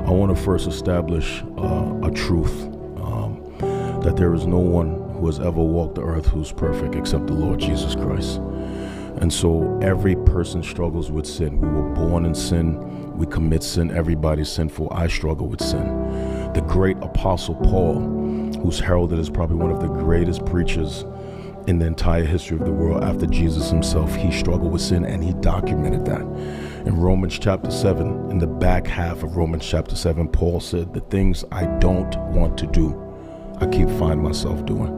I want to first establish a truth, that there is no one who has ever walked the earth who's perfect except the Lord Jesus Christ. And so every person struggles with sin. We were born in sin. We commit sin. Everybody's sinful. I struggle with sin. The great Apostle Paul, who's heralded as probably one of the greatest preachers in the entire history of the world after Jesus himself, he struggled with sin, and he documented that. In Romans chapter 7, in the back half of Romans chapter 7, Paul said, the things I don't want to do, I keep finding myself doing.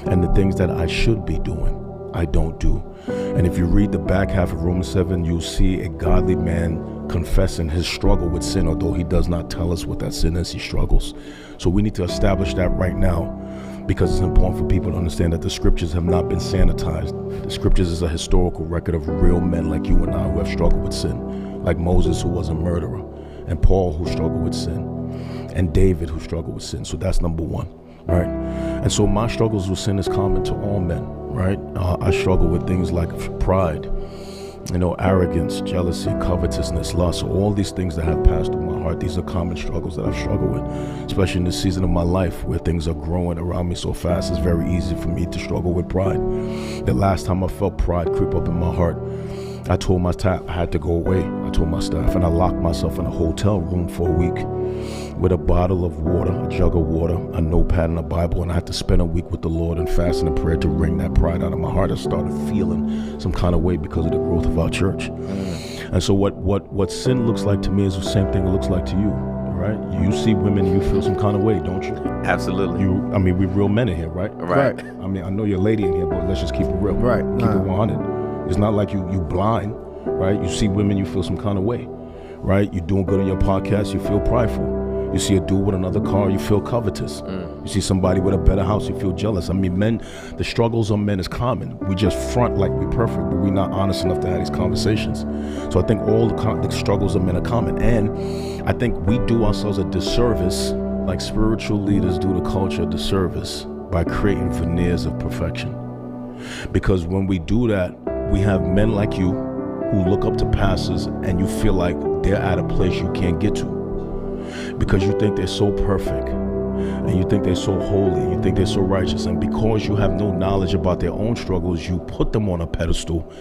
And the things that I should be doing, I don't do. And if you read the back half of Romans 7, you'll see a godly man confessing his struggle with sin, although he does not tell us what that sin is, he struggles. So we need to establish that right now, because it's important for people to understand that the scriptures have not been sanitized. The scriptures is a historical record of real men like you and I who have struggled with sin, like Moses, who was a murderer, and Paul, who struggled with sin, and David, who struggled with sin. So that's number one, right? And so my struggles with sin is common to all men, right? I struggle with things like pride, arrogance, jealousy, covetousness, lust, all these things that have passed through my heart. These are common struggles that I've struggled with, especially in this season of my life where things are growing around me so fast. It's very easy for me to struggle with pride. The last time I felt pride creep up in my heart, I told my staff I had to go away. I told my staff, and I locked myself in a hotel room for a week with a bottle of water, a jug of water, a notepad, and a Bible, and I had to spend a week with the Lord in fasting and prayer to wring that pride out of my heart. I started feeling some kind of way because of the growth of our church. And so what sin looks like to me is the same thing it looks like to you, right? You see women, you feel some kind of way, don't you? Absolutely. We real men in here, right? Right. I know you're a lady in here, but let's just keep it real. Right. Keep it 100. It's not like you blind, right? You see women, you feel some kind of way, right? You're doing good on your podcast, you feel prideful. You see a dude with another car, you feel covetous. You see somebody with a better house, you feel jealous. Men, the struggles of men is common. We just front like we're perfect, but we're not honest enough to have these conversations. So I think all the struggles of men are common. And I think we do ourselves a disservice, like spiritual leaders do the culture a disservice, by creating veneers of perfection. Because when we do that, we have men like you who look up to pastors and you feel like they're at a place you can't get to, because you think they're so perfect and you think they're so holy and you think they're so righteous, and because you have no knowledge about their own struggles, you put them on a pedestal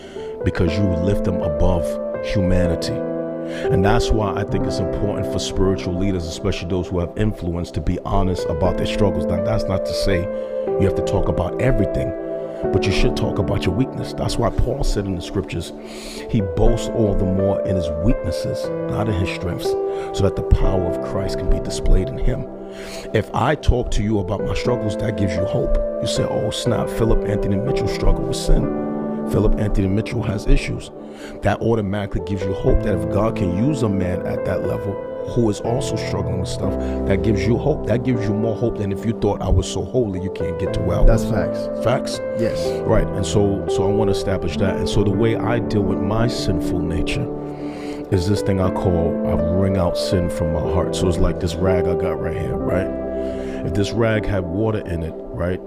because you lift them above humanity. And that's why I think it's important for spiritual leaders, especially those who have influence, to be honest about their struggles. Now, that's not to say you have to talk about everything, but you should talk about your weakness. That's why Paul said in the scriptures, he boasts all the more in his weaknesses, not in his strengths, so that the power of Christ can be displayed in him. If I talk to you about my struggles, that gives you hope. You say, oh snap, Philip Anthony Mitchell struggled with sin. Philip Anthony Mitchell has issues. That automatically gives you hope that if God can use a man at that level who is also struggling with stuff, that gives you hope. That gives you more hope than if you thought I was so holy you can't get to where I was. That's facts. Facts? Yes. Right. And so I want to establish that. And so the way I deal with my sinful nature is this thing I wring out sin from my heart. So it's like this rag I got right here, right? If this rag had water in it, right,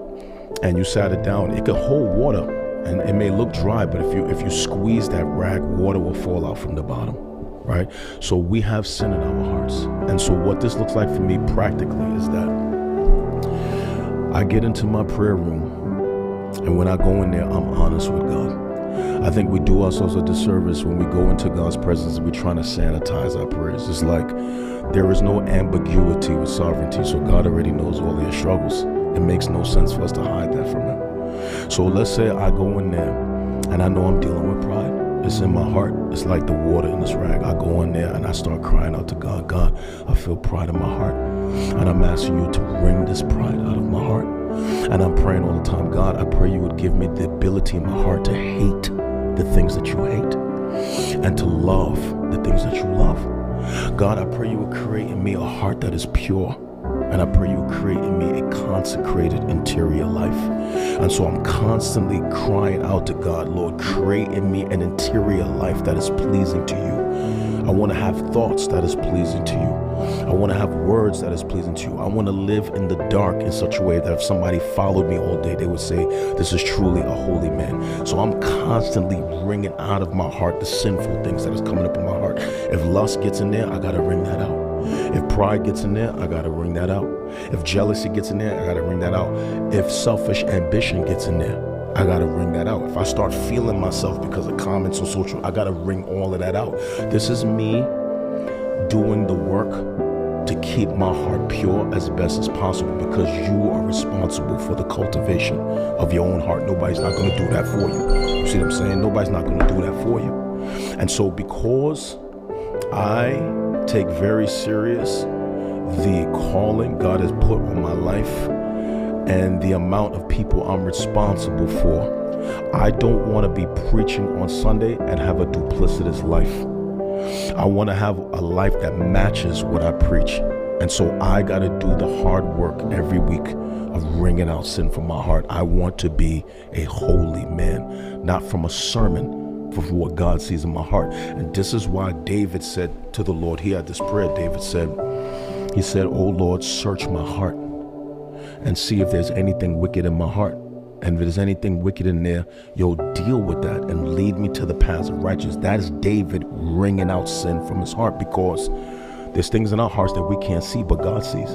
and you sat it down, it could hold water. And it may look dry, but if you squeeze that rag, water will fall out from the bottom, right? So we have sin in our hearts. And so what this looks like for me practically is that I get into my prayer room, and when I go in there, I'm honest with God. I think we do ourselves a disservice when we go into God's presence and we're trying to sanitize our prayers. It's like there is no ambiguity with sovereignty, so God already knows all your struggles. It makes no sense for us to hide that from him. So let's say I go in there and I know I'm dealing with pride. It's in my heart. It's like the water in this rag. I go in there and I start crying out to God. God, I feel pride in my heart, and I'm asking you to wring this pride out of my heart. And I'm praying all the time, God, I pray you would give me the ability in my heart to hate the things that you hate and to love the things that you love. God, I pray you would create in me a heart that is pure. And I pray you create in me a consecrated interior life. And so I'm constantly crying out to God, Lord, create in me an interior life that is pleasing to you. I want to have thoughts that is pleasing to you. I want to have words that is pleasing to you. I want to live in the dark in such a way that if somebody followed me all day, they would say, this is truly a holy man. So I'm constantly wringing out of my heart the sinful things that is coming up in my heart. If lust gets in there, I got to wring that out. If pride gets in there, I gotta wring that out. If jealousy gets in there, I gotta wring that out. If selfish ambition gets in there, I gotta wring that out. If I start feeling myself because of comments on social, I gotta wring all of that out. This is me doing the work to keep my heart pure as best as possible, because you are responsible for the cultivation of your own heart. Nobody's not gonna do that for you. You see what I'm saying? Nobody's not gonna do that for you. And so because I take very serious the calling God has put on my life and the amount of people I'm responsible for, I don't want to be preaching on Sunday and have a duplicitous life. I want to have a life that matches what I preach. And so I got to do the hard work every week of wringing out sin from my heart. I want to be a holy man, not from a sermon, but from what God sees in my heart. And this is why David said to the Lord, he had this prayer. David said, he said, "Oh Lord, search my heart and see if there's anything wicked in my heart. And if there's anything wicked in there, you'll deal with that and lead me to the paths of righteousness." That is David wringing out sin from his heart, because there's things in our hearts that we can't see, but God sees.